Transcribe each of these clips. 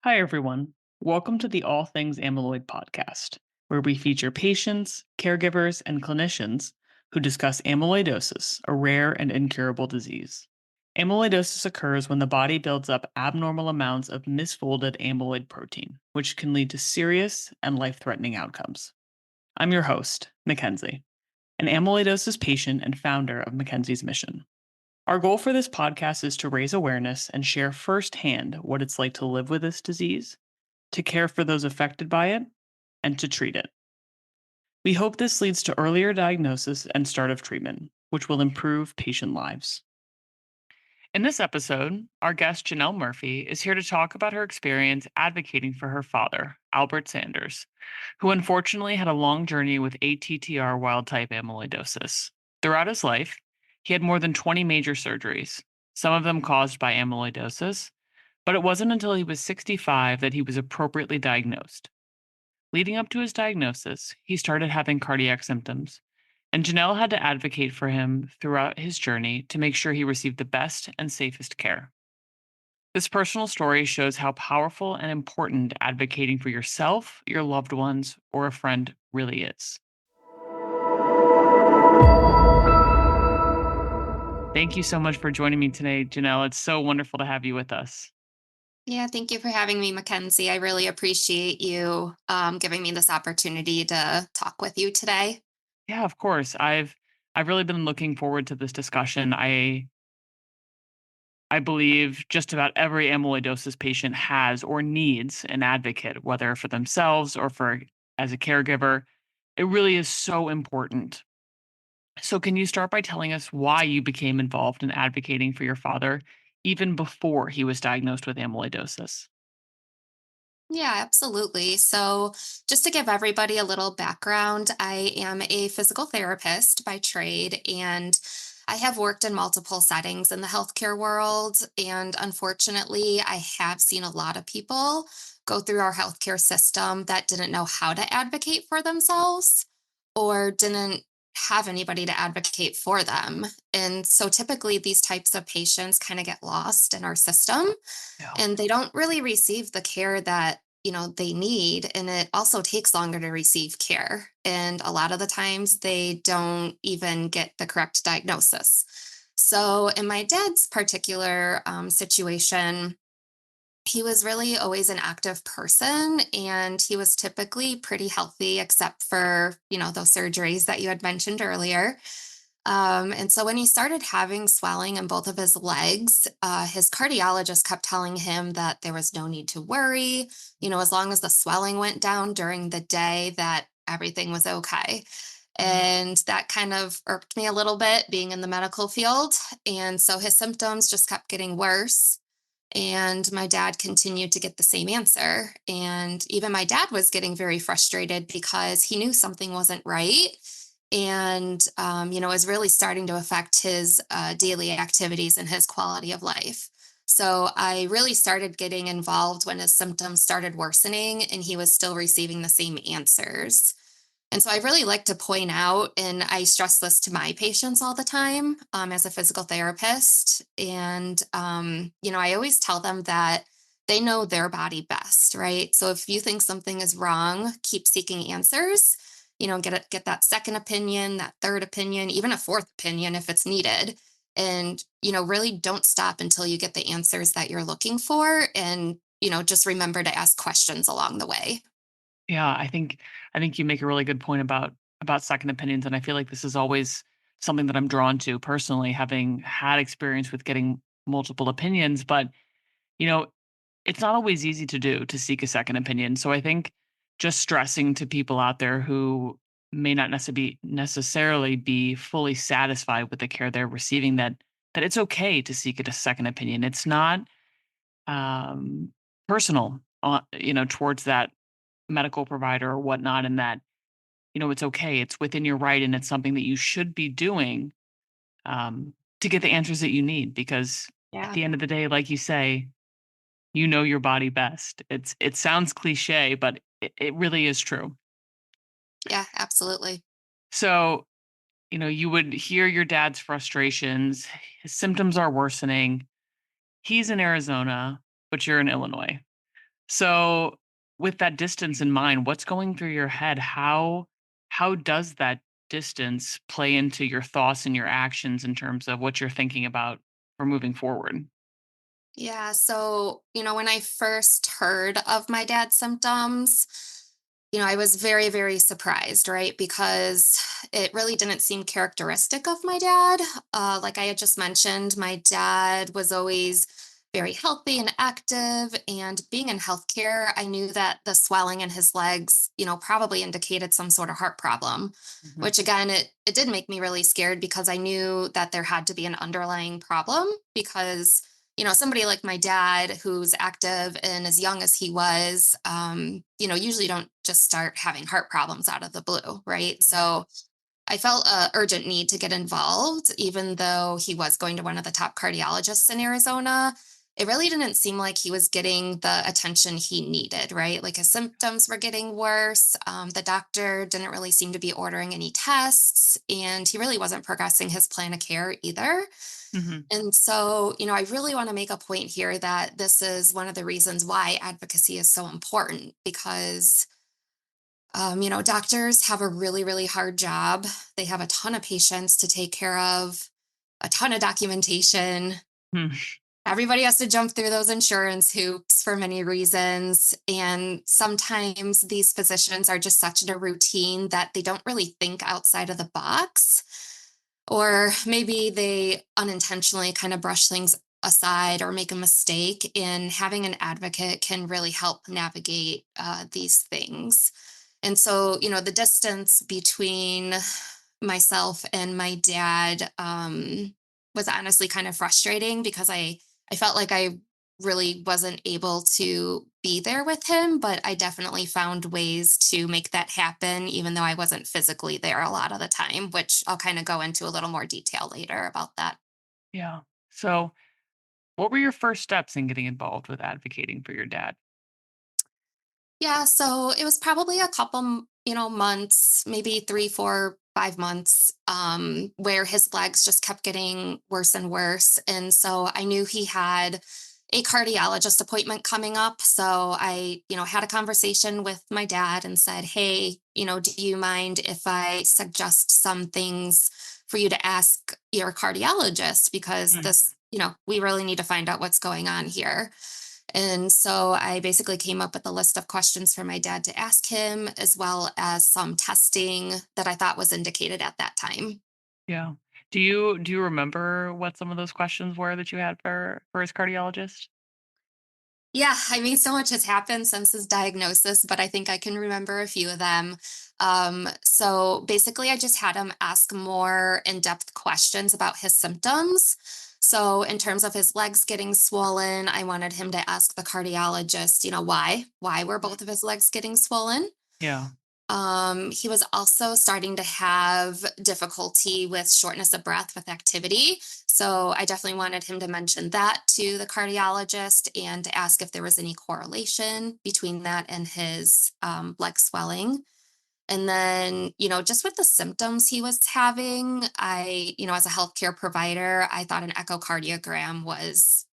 Hi, everyone. Welcome to the All Things Amyloid podcast, where we feature patients, caregivers, and clinicians who discuss amyloidosis, a rare and incurable disease. Amyloidosis occurs when the body builds up abnormal amounts of misfolded amyloid protein, which can lead to serious and life threatening outcomes. I'm your host, Mackenzie, an amyloidosis patient and founder of Mackenzie's Mission. Our goal for this podcast is to raise awareness and share firsthand what it's like to live with this disease, to care for those affected by it, and to treat it. We hope this leads to earlier diagnosis and start of treatment, which will improve patient lives. In this episode, our guest Jenelle Murphy is here to talk about her experience advocating for her father, Albert Sanders, who unfortunately had a long journey with ATTR wild type amyloidosis. Throughout his life, he had more than 20 major surgeries, some of them caused by amyloidosis, but it wasn't until he was 65 that he was appropriately diagnosed. Leading up to his diagnosis, he started having cardiac symptoms, and Janelle had to advocate for him throughout his journey to make sure he received the best and safest care. This personal story shows how powerful and important advocating for yourself, your loved ones, or a friend really is. Thank you so much for joining me today, Janelle. It's so wonderful to have you with us. Yeah, thank you for having me, Mackenzie. I really appreciate you giving me this opportunity to talk with you today. Yeah, of course. I've really been looking forward to this discussion. I believe just about every amyloidosis patient has or needs an advocate, whether for themselves or for as a caregiver. It really is so important. So, can you start by telling us why you became involved in advocating for your father even before he was diagnosed with amyloidosis? Yeah, absolutely. So, just to give everybody a little background, I am a physical therapist by trade, and I have worked in multiple settings in the healthcare world. And unfortunately, I have seen a lot of people go through our healthcare system that didn't know how to advocate for themselves or didn't have anybody to advocate for them. And so, typically, these types of patients kind of get lost in our system Yeah. and they don't really receive the care that they need, and it also takes longer to receive care, and a lot of the times they don't even get the correct diagnosis. So in my dad's particular situation, he was really always an active person, and he was typically pretty healthy except for those surgeries that you had mentioned earlier. And so when he started having swelling in both of his legs, his cardiologist kept telling him that there was no need to worry. As long as the swelling went down during the day, that everything was okay. And that kind of irked me a little bit being in the medical field. And so his symptoms just kept getting worse. And my dad continued to get the same answer. And even my dad was getting very frustrated because he knew something wasn't right. And, is really starting to affect his daily activities and his quality of life. So I really started getting involved when his symptoms started worsening and he was still receiving the same answers. And so I really like to point out, and I stress this to my patients all the time as a physical therapist. And, I always tell them that they know their body best, right? So if you think something is wrong, keep seeking answers. Get that second opinion, that third opinion, even a fourth opinion if it's needed. And, really don't stop until you get the answers that you're looking for. And, just remember to ask questions along the way. Yeah, I think you make a really good point about second opinions, and I feel like this is always something that I'm drawn to personally, having had experience with getting multiple opinions. But you know, it's not always easy to do to seek a second opinion. So I think just stressing to people out there who may not necessarily be fully satisfied with the care they're receiving that it's okay to seek a second opinion. It's not um, personal, towards that medical provider or whatnot, and that it's okay. It's within your right, and it's something that you should be doing to get the answers that you need. Because at Yeah. the end of the day, like you say, you know your body best. It sounds cliche, but it really is true. Yeah, absolutely. So, you would hear your dad's frustrations. His symptoms are worsening. He's in Arizona, but you're in Illinois. So, with that distance in mind, what's going through your head? How does that distance play into your thoughts and your actions in terms of what you're thinking about for moving forward? Yeah. So, when I first heard of my dad's symptoms, I was very, very surprised, right? Because it really didn't seem characteristic of my dad. Like I had just mentioned, my dad was always very healthy and active. And being in healthcare, I knew that the swelling in his legs, probably indicated some sort of heart problem, Mhm, which again, it did make me really scared because I knew that there had to be an underlying problem because somebody like my dad who's active and as young as he was, usually don't just start having heart problems out of the blue, right? mhm, So I felt a urgent need to get involved, even though he was going to one of the top cardiologists in Arizona. It really didn't seem like he was getting the attention he needed, right? Like his symptoms were getting worse. The doctor didn't really seem to be ordering any tests, and he really wasn't progressing his plan of care either. mhm, And so, I really want to make a point here that this is one of the reasons why advocacy is so important because, doctors have a really, really hard job. They have a ton of patients to take care of, a ton of documentation. hmm, Everybody has to jump through those insurance hoops for many reasons. And sometimes these physicians are just such in a routine that they don't really think outside of the box. Or maybe they unintentionally kind of brush things aside or make a mistake. And having an advocate can really help navigate these things. And so, the distance between myself and my dad was honestly kind of frustrating because I felt like I really wasn't able to be there with him, but I definitely found ways to make that happen, even though I wasn't physically there a lot of the time, which I'll kind of go into a little more detail later about that. yeah. So, what were your first steps in getting involved with advocating for your dad? Yeah, so it was probably a couple, months, maybe 3, 4, 5 months, where his legs just kept getting worse and worse. And so I knew he had a cardiologist appointment coming up. So I, had a conversation with my dad and said, hey, do you mind if I suggest some things for you to ask your cardiologist? Because Mm, we really need to find out what's going on here. And so I basically came up with a list of questions for my dad to ask him, as well as some testing that I thought was indicated at that time. yeah. Do you remember what some of those questions were that you had for his cardiologist? Yeah, I mean, so much has happened since his diagnosis, but I think I can remember a few of them. So basically, I just had him ask more in depth questions about his symptoms. So, in terms of his legs getting swollen, I wanted him to ask the cardiologist, why? Why were Mm, both of his legs getting swollen? yeah. He was also starting to have difficulty with shortness of breath with activity. So I definitely wanted him to mention that to the cardiologist and to ask if there was any correlation between that and his leg swelling. And then, just with the symptoms he was having, as a healthcare provider, I thought an echocardiogram was,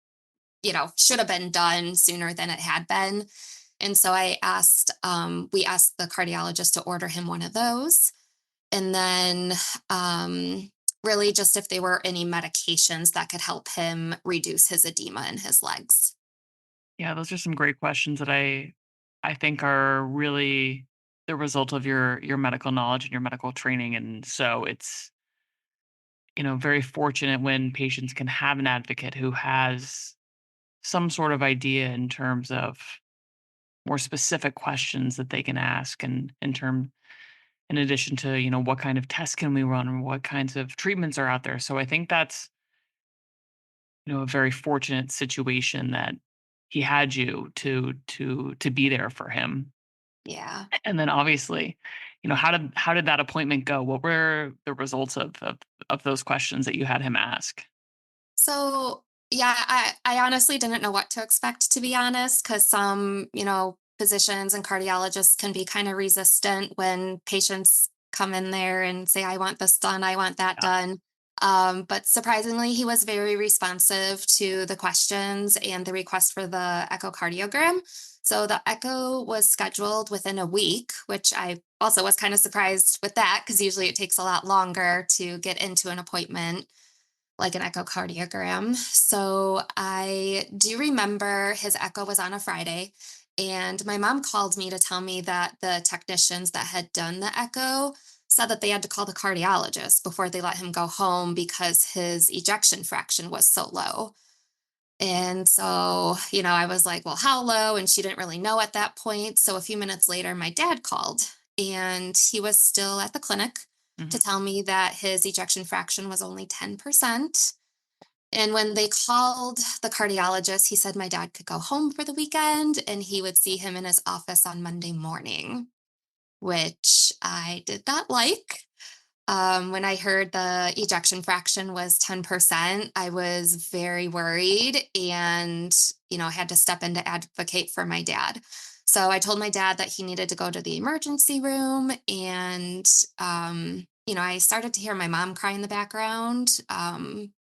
should have been done sooner than it had been. And so we asked the cardiologist to order him one of those. And then really just if there were any medications that could help him reduce his edema in his legs. Yeah, those are some great questions that I think are really the result of your medical knowledge and your medical training. And so it's, very fortunate when patients can have an advocate who has some sort of idea in terms of more specific questions that they can ask and in addition to, what kind of tests can we run and what kinds of treatments are out there. So I think that's, a very fortunate situation that he had you to be there for him. Yeah. And then obviously, how did that appointment go? What were the results of those questions that you had him ask? So yeah, I honestly didn't know what to expect, to be honest, because some, physicians and cardiologists can be kind of resistant when patients come in there and say, I want this done, I want that Yeah. done. But surprisingly, he was very responsive to the questions and the request for the echocardiogram. So the echo was scheduled within a week, which I also was kind of surprised with that because usually it takes a lot longer to get into an appointment like an echocardiogram. So I do remember his echo was on a Friday, and my mom called me to tell me that the technicians that had done the echo said that they had to call the cardiologist before they let him go home because his ejection fraction was so low. And so, I was like, well, how low? And she didn't really know at that point. So a few minutes later, my dad called and he was still at the clinic to Mhm. tell me that his ejection fraction was only 10%. And when they called the cardiologist, he said my dad could go home for the weekend and he would see him in his office on Monday morning, which I did not like. When I heard the ejection fraction was 10%, I was very worried and, had to step in to advocate for my dad. So I told my dad that he needed to go to the emergency room. And, I started to hear my mom cry in the background,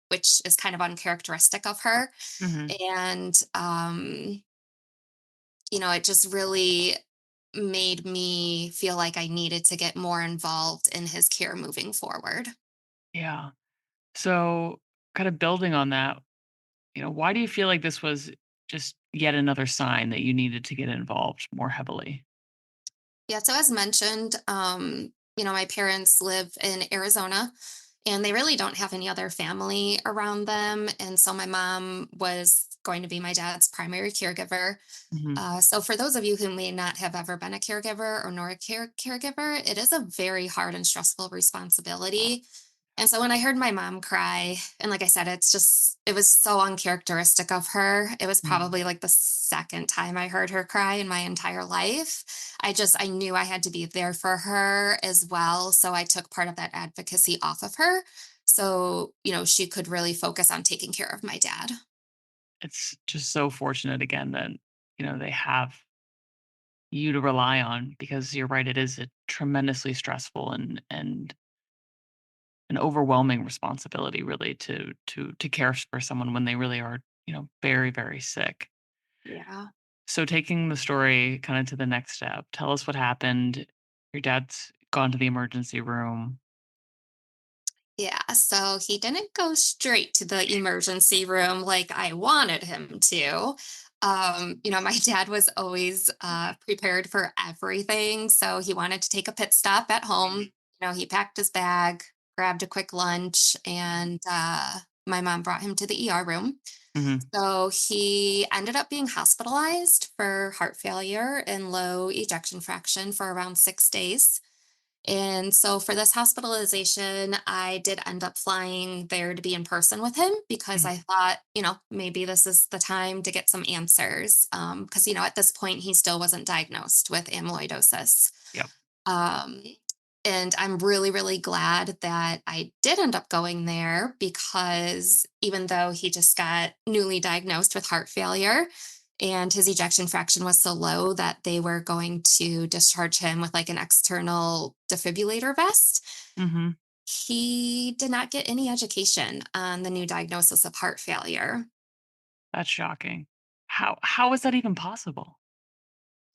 which is kind of uncharacteristic of her. Mhm. And, it just really made me feel like I needed to get more involved in his care moving forward. Yeah. So, kind of building on that, why do you feel like this was just yet another sign that you needed to get involved more heavily? Yeah, so as mentioned, my parents live in Arizona and they really don't have any other family around them. And so my mom was going to be my dad's primary caregiver. Mhm. So for those of you who may not have ever been a caregiver or nor a caregiver, it is a very hard and stressful responsibility. And so when I heard my mom cry, and like I said, it was so uncharacteristic of her. It was Mhm. probably like the second time I heard her cry in my entire life. I knew I had to be there for her as well. So I took part of that advocacy off of her. So, she could really focus on taking care of my dad. It's just so fortunate again that, they have you to rely on because you're right, it is a tremendously stressful and an overwhelming responsibility really to care for someone when they really are, very, very sick. Yeah. So taking the story kind of to the next step, tell us what happened. Your dad's gone to the emergency room. Yeah, so he didn't go straight to the emergency room like I wanted him to. My dad was always prepared for everything. So he wanted to take a pit stop at home. He packed his bag, grabbed a quick lunch, and my mom brought him to the ER room. Mhm. So he ended up being hospitalized for heart failure and low ejection fraction for around 6 days. And so for this hospitalization, I did end up flying there to be in person with him because Mhm. I thought, maybe this is the time to get some answers. Because, at this point, he still wasn't diagnosed with amyloidosis. Yep. Um, and I'm really, really glad that I did end up going there because even though he just got newly diagnosed with heart failure and his ejection fraction was so low that they were going to discharge him with like an external defibrillator vest, Mhm. he did not get any education on the new diagnosis of heart failure. That's shocking. How is that even possible?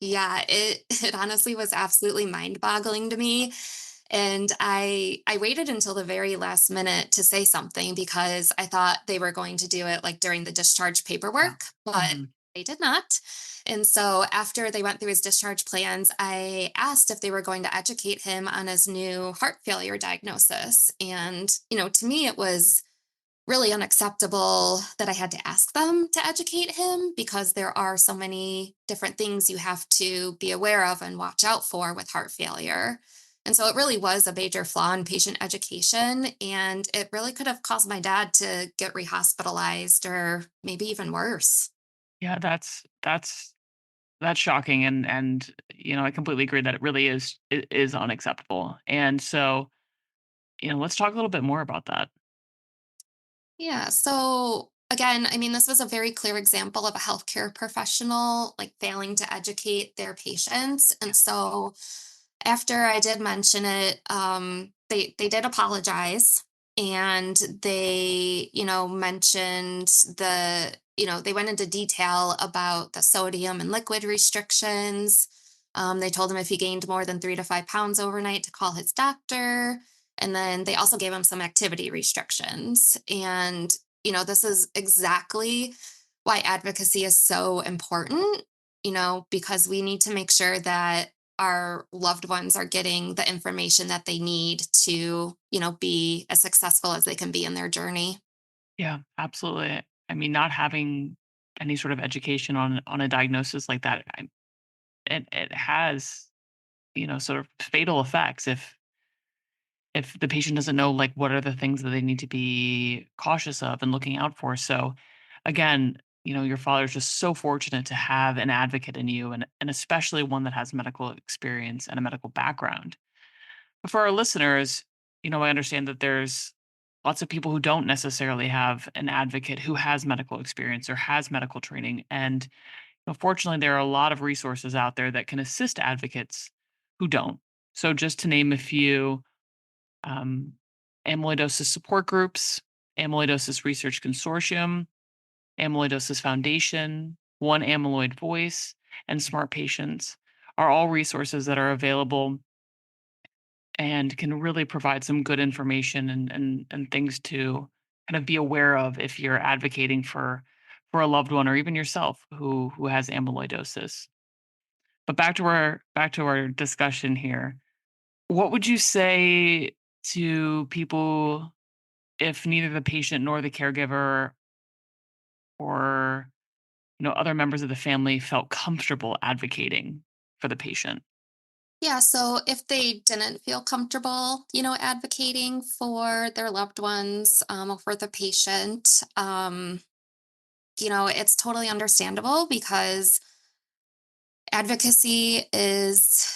Yeah, it it honestly was absolutely mind-boggling to me, and I waited until the very last minute to say something because I thought they were going to do it, like, during the discharge Yeah. paperwork, but Mhm. they did not, and so after they went through his discharge plans, I asked if they were going to educate him on his new heart failure diagnosis, and, to me, it was really unacceptable that I had to ask them to educate him because there are so many different things you have to be aware of and watch out for with heart failure. And so it really was a major flaw in patient education. And it really could have caused my dad to get rehospitalized or maybe even worse. Yeah, that's shocking and I completely agree that it really is unacceptable. And so, let's talk a little bit more about that. Yeah. So again, I mean, this was a very clear example of a healthcare professional like failing to educate their patients. And so after I did mention it, they did apologize. and they, mentioned they went into detail about the sodium and liquid restrictions. They told him if he gained more than 3 to 5 pounds overnight to call his doctor. And then they also gave him some activity restrictions. And, this is exactly why advocacy is so important, because we need to make sure that our loved ones are getting the information that they need to, be as successful as they can be in their journey. Yeah, absolutely. I mean, not having any sort of education on a diagnosis like that, it has, sort of fatal effects if the patient doesn't know, like, what are the things that they need to be cautious of and looking out for. So again, your father's just so fortunate to have an advocate in you, and especially one that has medical experience and a medical background. But for our listeners, I understand that there's lots of people who don't necessarily have an advocate who has medical experience or has medical training. And unfortunately, there are a lot of resources out there that can assist advocates who don't. So, just to name a few, um, amyloidosis support groups, amyloidosis research consortium, amyloidosis foundation, one amyloid voice, and smart patients are all resources that are available and can really provide some good information and things to kind of be aware of if you're advocating for a loved one or even yourself who has amyloidosis. But back to our discussion here. What would you say to people if neither the patient nor the caregiver or other members of the family felt comfortable advocating for the patient? Yeah, so if they didn't feel comfortable, advocating for their loved ones, or for the patient, it's totally understandable because advocacy is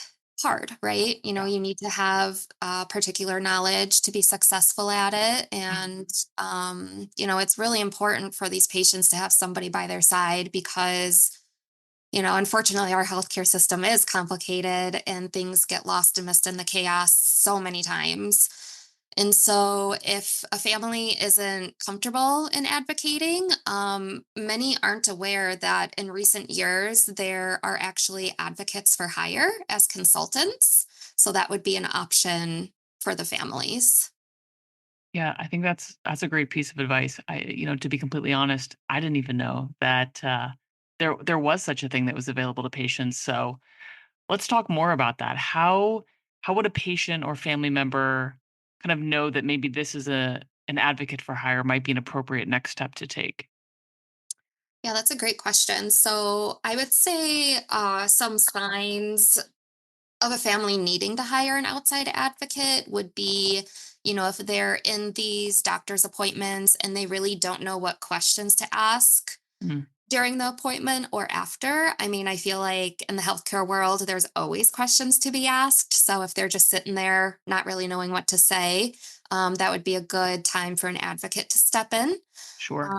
hard, right? Yeah. You need to have particular knowledge to be successful at it. Mhm. And, it's really important for these patients to have somebody by their side because, unfortunately, our healthcare system is complicated and things get lost and missed in the chaos so many times. And so, if a family isn't comfortable in advocating, many aren't aware that in recent years there are actually advocates for hire as consultants. So, that would be an option for the families. Yeah, I think that's a great piece of advice. To be completely honest, I didn't even know that there was such a thing that was available to patients. So let's talk more about that. How would a patient or family member kind of know that maybe this is a an advocate for hire might be an appropriate next step to take? Yeah, that's a great question. So, I would say some signs of a family needing to hire an outside advocate would be, if they're in these doctor's appointments and they really don't know what questions to ask Mhm. during the appointment or after. I mean, I feel like in the healthcare world, there's always questions to be asked. So if they're just sitting there not really knowing what to say, that would be a good time for an advocate to step in. Sure.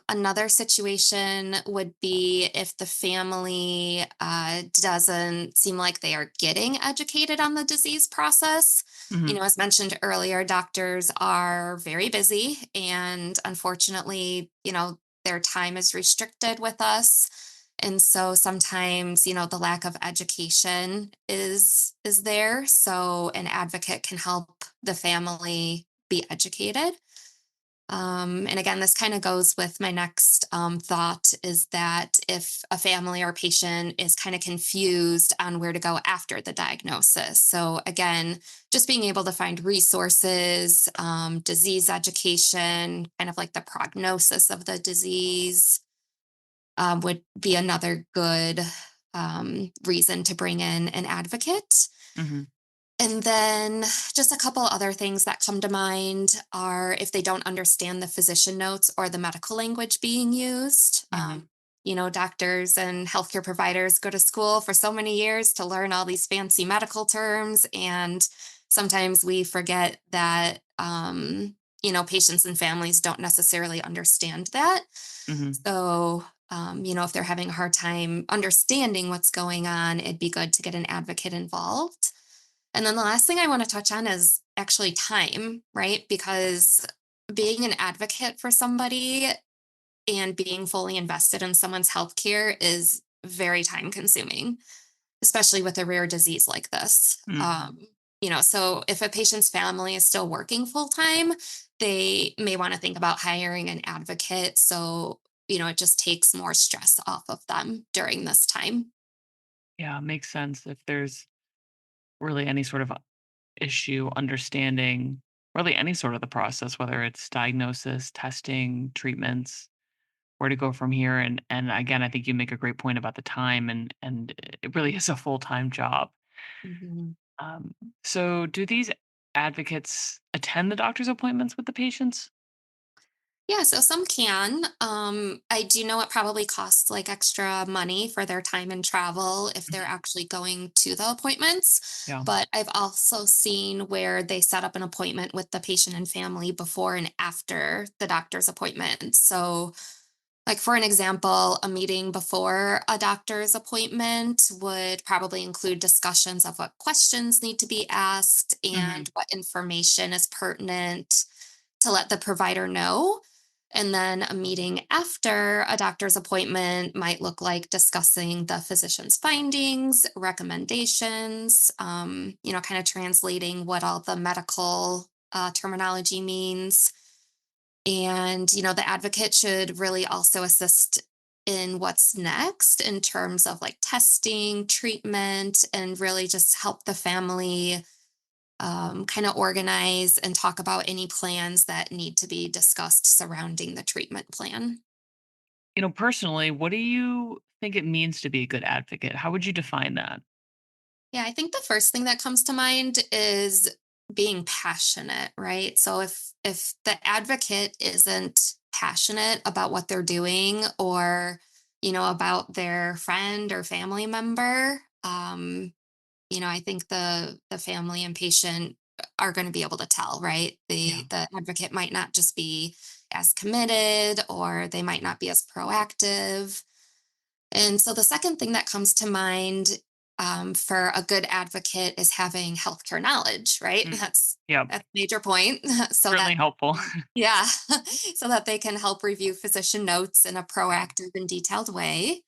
Another situation would be if the family doesn't seem like they are getting educated on the disease process. Mhm. As mentioned earlier, doctors are very busy, and unfortunately, their time is restricted with us. And so sometimes, the lack of education is there. So an advocate can help the family be educated. And again, this kind of goes with my next thought is that if a family or patient is kind of confused on where to go after the diagnosis. So, again, just being able to find resources, disease education, kind of like the prognosis of the disease would be another good reason to bring in an advocate. Mhm. And then just a couple other things that come to mind are if they don't understand the physician notes or the medical language being used. Mhm. Doctors and healthcare providers go to school for so many years to learn all these fancy medical terms. And sometimes we forget that, patients and families don't necessarily understand that. Mhm. So, if they're having a hard time understanding what's going on, it'd be good to get an advocate involved. And then the last thing I want to touch on is actually time, right? Because being an advocate for somebody and being fully invested in someone's healthcare is very time consuming, especially with a rare disease like this. Mm. So if a patient's family is still working full time, they may want to think about hiring an advocate. So, it just takes more stress off of them during this time. Yeah, makes sense if there's really any sort of issue understanding really any sort of the process, whether it's diagnosis, testing, treatments, where to go from here. And again, I think you make a great point about the time and it really is a full-time job. Mhm. Um, so do these advocates attend the doctor's appointments with the patients? Yeah, so some can. I do know it probably costs like extra money for their time and travel if they're Mhm. actually going to the appointments. Yeah. But I've also seen where they set up an appointment with the patient and family before and after the doctor's appointment. So, like for an example, a meeting before a doctor's appointment would probably include discussions of what questions need to be asked Mhm. and what information is pertinent to let the provider know. And then a meeting after a doctor's appointment might look like discussing the physician's findings, recommendations, kind of translating what all the medical terminology means. And, the advocate should really also assist in what's next in terms of like testing, treatment, and really just help the family kind of organize and talk about any plans that need to be discussed surrounding the treatment plan. Personally, what do you think it means to be a good advocate? How would you define that? Yeah, I think the first thing that comes to mind is being passionate, right? So if the advocate isn't passionate about what they're doing or about their friend or family member, I think the family and patient are going to be able to tell, right? Yeah. The advocate might not just be as committed or they might not be as proactive. And so the second thing that comes to mind for a good advocate is having healthcare knowledge, right? Mm. That's Yeah. that's a major point. So Certainly that helpful. yeah, so that they can help review physician notes in a proactive and detailed way.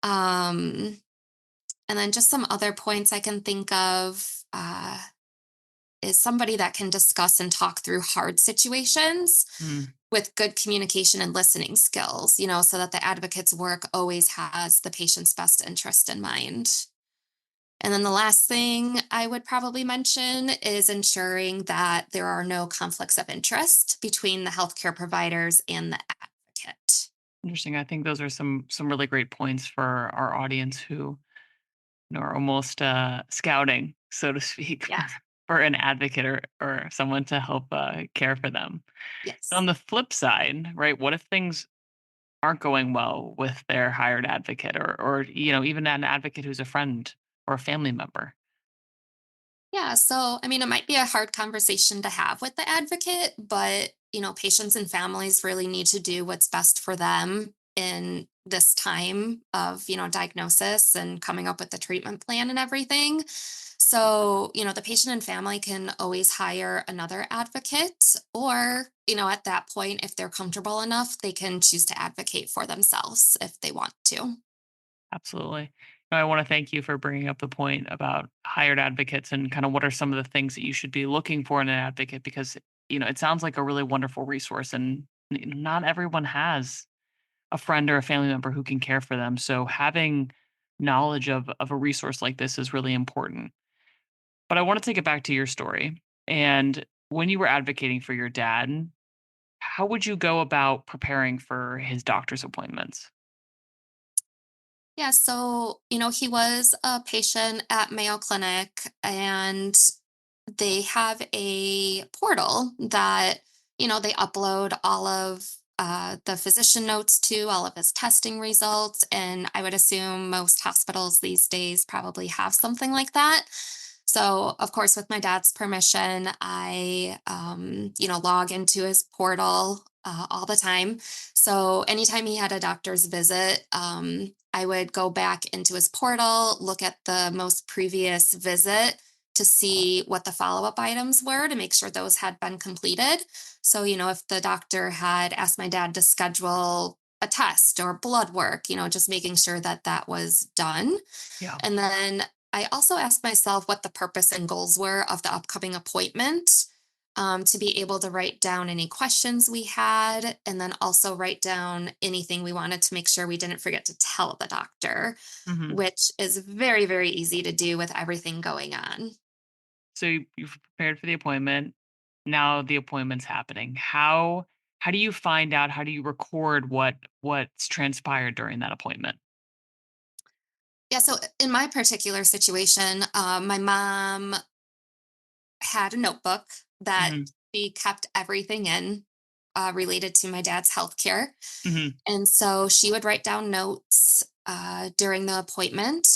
Um, and then just some other points I can think of is somebody that can discuss and talk through hard situations Mm. with good communication and listening skills, so that the advocate's work always has the patient's best interest in mind. And then the last thing I would probably mention is ensuring that there are no conflicts of interest between the healthcare providers and the advocate. Interesting. I think those are some really great points for our audience who are almost scouting, so to speak, Yeah. for an advocate or someone to help care for them. But on Yes. the flip side, right? What if things aren't going well with their hired advocate or even an advocate who's a friend or a family member? Yeah, so I mean, it might be a hard conversation to have with the advocate, but patients and families really need to do what's best for them in this time of diagnosis and coming up with the treatment plan and everything. So, the patient and family can always hire another advocate, or, at that point, if they're comfortable enough, they can choose to advocate for themselves if they want to. Absolutely. No, I want to thank you for bringing up the point about hired advocates and kind of what are some of the things that you should be looking for in an advocate because it sounds like a really wonderful resource and not everyone has a friend or a family member who can care for them. So having knowledge of a resource like this is really important. But I want to take it back to your story. And when you were advocating for your dad, how would you go about preparing for his doctor's appointments? Yeah, so, he was a patient at Mayo Clinic and they have a portal that, they upload all of the physician notes to, all of his testing results. And I would assume most hospitals these days probably have something like that. So, of course, with my dad's permission, I, log into his portal all the time. So, anytime he had a doctor's visit, I would go back into his portal, look at the most previous visit, to see what the follow-up items were to make sure those had been completed. So, if the doctor had asked my dad to schedule a test or blood work, just making sure that that was done. Yeah. And then I also asked myself what the purpose and goals were of the upcoming appointment, to be able to write down any questions we had, and then also write down anything we wanted to make sure we didn't forget to tell the doctor, Hmm. which is very, very easy to do with everything going on. So you've prepared for the appointment. Now the appointment's happening. How do you find out? How do you record what's transpired during that appointment? Yeah, so in my particular situation, my mom had a notebook that Hmm. she kept everything in, related to my dad's healthcare. Hmm. And so she would write down notes during the appointment.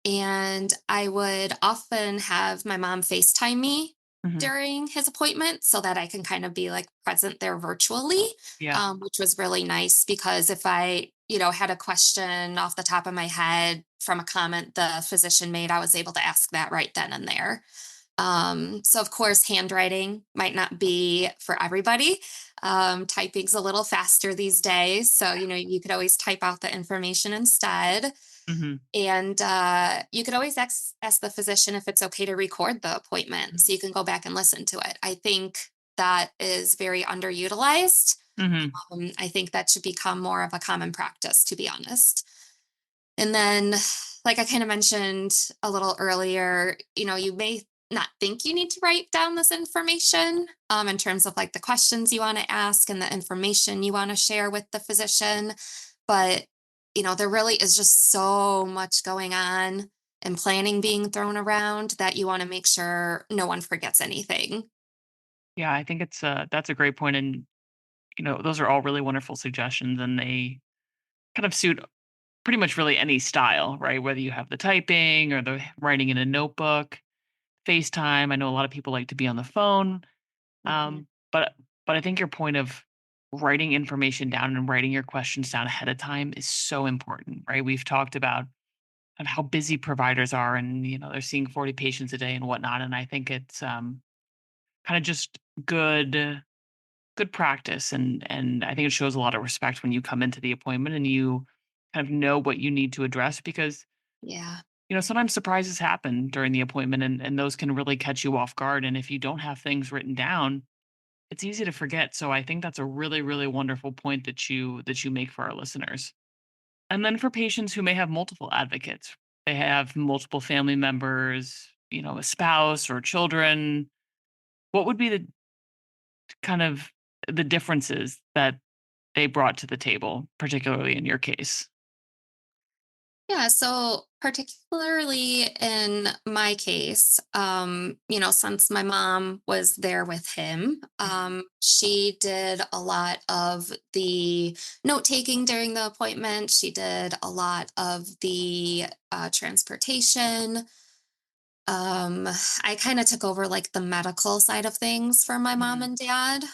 And I would often have my mom FaceTime me Hmm. during his appointment so that I can kind of be like present there virtually, Yeah. which was really nice because if I, had a question off the top of my head from a comment the physician made, I was able to ask that right then and there. So of course, handwriting might not be for everybody. Typing's a little faster these days. So, you could always type out the information instead. Hmm. And you could always ask the physician if it's okay to record the appointment so you can go back and listen to it. I think that is very underutilized. Hmm. I think that should become more of a common practice, to be honest. And then, like I kind of mentioned a little earlier, you may not think you need to write down this information in terms of like the questions you want to ask and the information you want to share with the physician. But, there really is just so much going on and planning being thrown around that you want to make sure no one forgets anything. Yeah, I think that's a great point, and those are all really wonderful suggestions, and they kind of suit pretty much really any style, right? Whether you have the typing or the writing in a notebook, FaceTime. I know a lot of people like to be on the phone. Mhm. But I think your point of writing information down and writing your questions down ahead of time is so important, right? We've talked about how busy providers are, and they're seeing 40 patients a day and whatnot. And I think it's kind of just good practice, and I think it shows a lot of respect when you come into the appointment and you kind of know what you need to address, because Yeah. sometimes surprises happen during the appointment, and those can really catch you off guard. And if you don't have things written down, it's easy to forget. So I think that's a really, really wonderful point that you make for our listeners. And then for patients who may have multiple advocates, they have multiple family members, a spouse or children. What would be the kind of the differences that they brought to the table, particularly in your case? Yeah, so particularly in my case, since my mom was there with him, she did a lot of the note taking during the appointment. She did a lot of the transportation. I kind of took over like the medical side of things for my mom Mhm. and dad,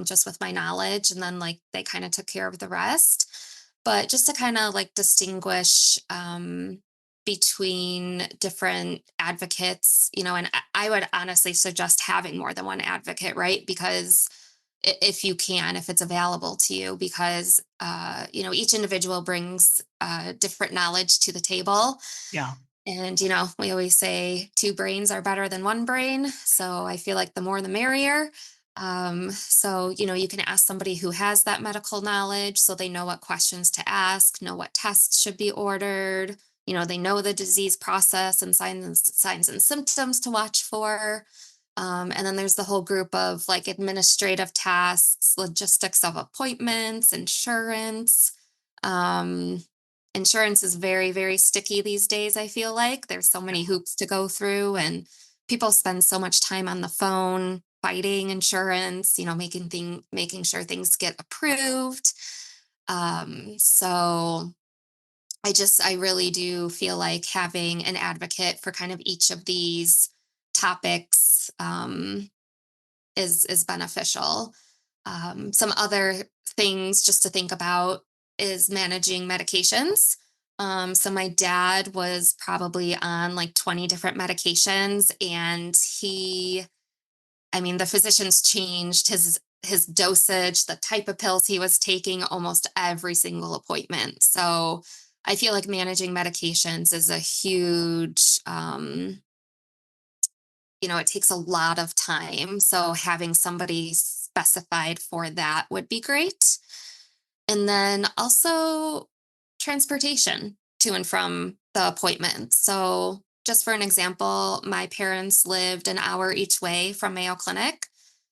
just with my knowledge, and then like they kind of took care of the rest. But just to kind of like distinguish between different advocates, and I would honestly suggest having more than one advocate, right? Because if you can, if it's available to you, because each individual brings different knowledge to the table, Yeah. and, we always say two brains are better than one brain. So I feel like the more the merrier. So, you can ask somebody who has that medical knowledge so they know what questions to ask, know what tests should be ordered. They know the disease process and signs and symptoms to watch for. And then there's the whole group of like administrative tasks, logistics of appointments, insurance. Um, Insurance is very, very sticky these days, I feel like. There's so many hoops to go through, and people spend so much time on the phone fighting insurance, making sure things get approved. So I really do feel like having an advocate for kind of each of these topics is beneficial. Some other things just to think about is managing medications. So my dad was probably on like 20 different medications, and I mean, the physicians changed his dosage, the type of pills he was taking almost every single appointment. So I feel like managing medications is a huge, it takes a lot of time. So having somebody specified for that would be great. And then also transportation to and from the appointment. So, just for an example, my parents lived an hour each way from Mayo Clinic.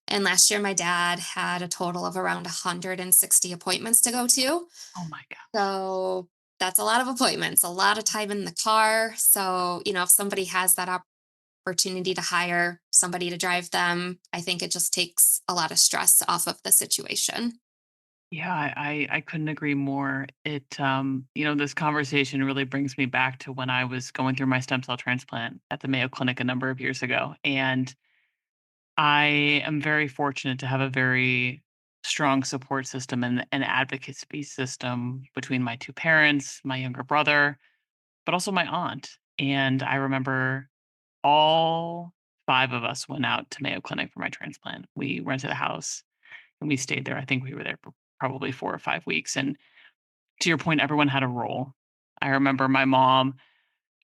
And last year, my dad had a total of around 160 appointments to go to. Oh my gosh. So, that's a lot of appointments, a lot of time in the car. So, if somebody has that opportunity to hire somebody to drive them, I think it just takes a lot of stress off of the situation. Yeah, I couldn't agree more. This conversation really brings me back to when I was going through my stem cell transplant at the Mayo Clinic a number of years ago. And I am very fortunate to have a very strong support system and advocacy system between my two parents, my younger brother, but also my aunt. And I remember all five of us went out to Mayo Clinic for my transplant. We rented a house and we stayed there. I think we were there for probably 4 or 5 weeks. And to your point, everyone had a role. I remember my mom,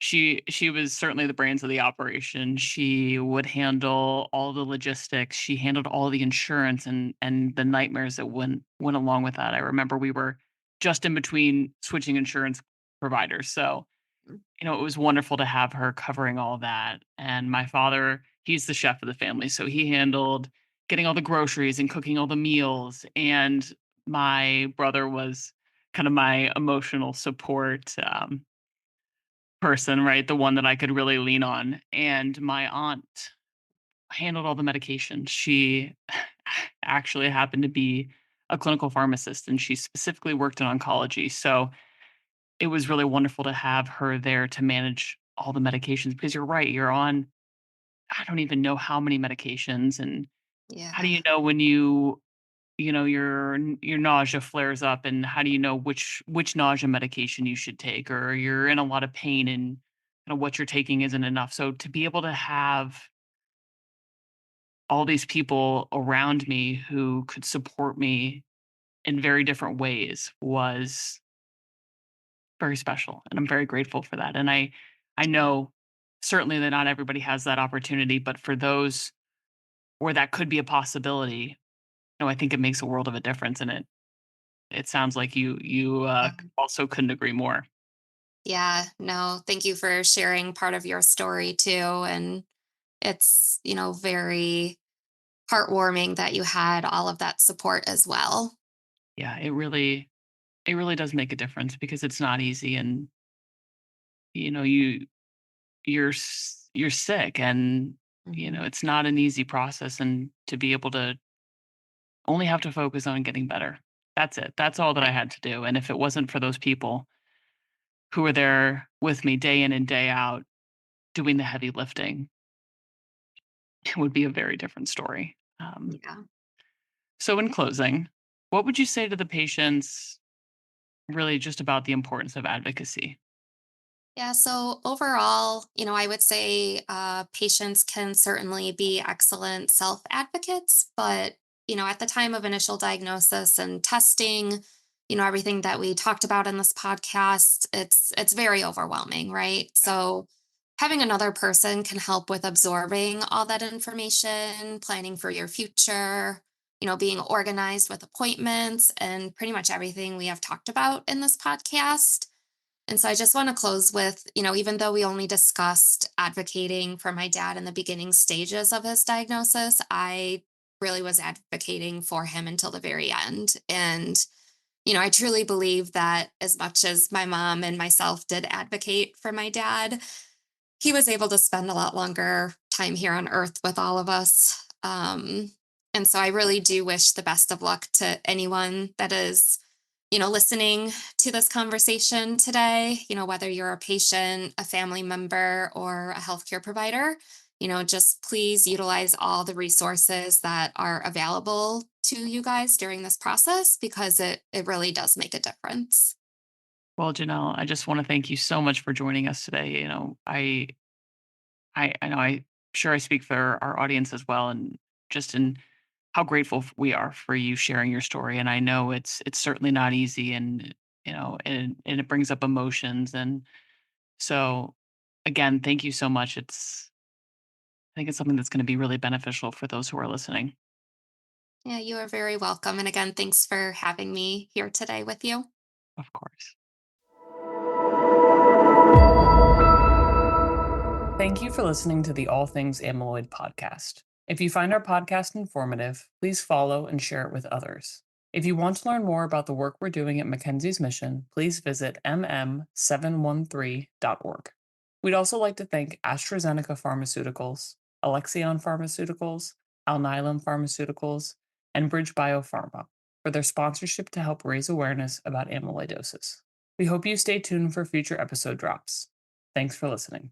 she was certainly the brains of the operation. She would handle all the logistics. She handled all the insurance and the nightmares that went along with that. I remember we were just in between switching insurance providers. So, it was wonderful to have her covering all that. And my father, he's the chef of the family, so he handled getting all the groceries and cooking all the meals. And my brother was kind of my emotional support person, right? The one that I could really lean on. And my aunt handled all the medication. She actually happened to be a clinical pharmacist and she specifically worked in oncology. So it was really wonderful to have her there to manage all the medications because you're right, you're on I don't even know how many medications and how do you Yeah. know when your nausea flares up and how do you know which nausea medication you should take or you're in a lot of pain and what you're taking isn't enough. So to be able to have all these people around me who could support me in very different ways was very special, and I'm very grateful for that, and I know certainly that not everybody has that opportunity, but for those where that could be a possibility, I think it makes a world of a difference, and it sounds like you also couldn't agree more. Yeah, no, thank you for sharing part of your story too. And it's, very heartwarming that you had all of that support as well. Yeah, it really does make a difference because it's not easy and, you know, you you're sick and, Mhm. it's not an easy process and to be able to only have to focus on getting better. That's it. That's all that I Right. had to do, and if it wasn't for those people who were there with me day in and day out doing the heavy lifting, it would be a very different story. Yeah. So in closing, what would you say to the patients really just about the importance of advocacy? Yeah. So overall, I would say patients can certainly be excellent self advocates, but, at the time of initial diagnosis and testing, everything that we talked about in this podcast, it's very overwhelming, right? So having another person can help with absorbing all that information, planning for your future, being organized with appointments and pretty much everything we have talked about in this podcast. And so I just want to close with, even though we only discussed advocating for my dad in the beginning stages of his diagnosis, I really was advocating for him until the very end. And, I truly believe that as much as my mom and myself did advocate for my dad, he was able to spend a lot longer time here on earth with all of us. And so I really do wish the best of luck to anyone that is, listening to this conversation today, whether you're a patient, a family member, or a healthcare provider, just please utilize all the resources that are available to you guys during this process because it really does make a difference. Well, Janelle, I just want to thank you so much for joining us today. I know I sure I speak for our audience as well, and just in how grateful we are for you sharing your story. And I know it's certainly not easy, and and it brings up emotions. And so, again, thank you so much. I think it's something that's going to be really beneficial for those who are listening. Yeah, you are very welcome. And again, thanks for having me here today with you. Of course. Thank you for listening to the All Things Amyloid podcast. If you find our podcast informative, please follow and share it with others. If you want to learn more about the work we're doing at Mackenzie's Mission, please visit mm713.org. We'd also like to thank AstraZeneca Pharmaceuticals, Alexion Pharmaceuticals, Alnylam Pharmaceuticals, and Bridge Biopharma for their sponsorship to help raise awareness about amyloidosis. We hope you stay tuned for future episode drops. Thanks for listening.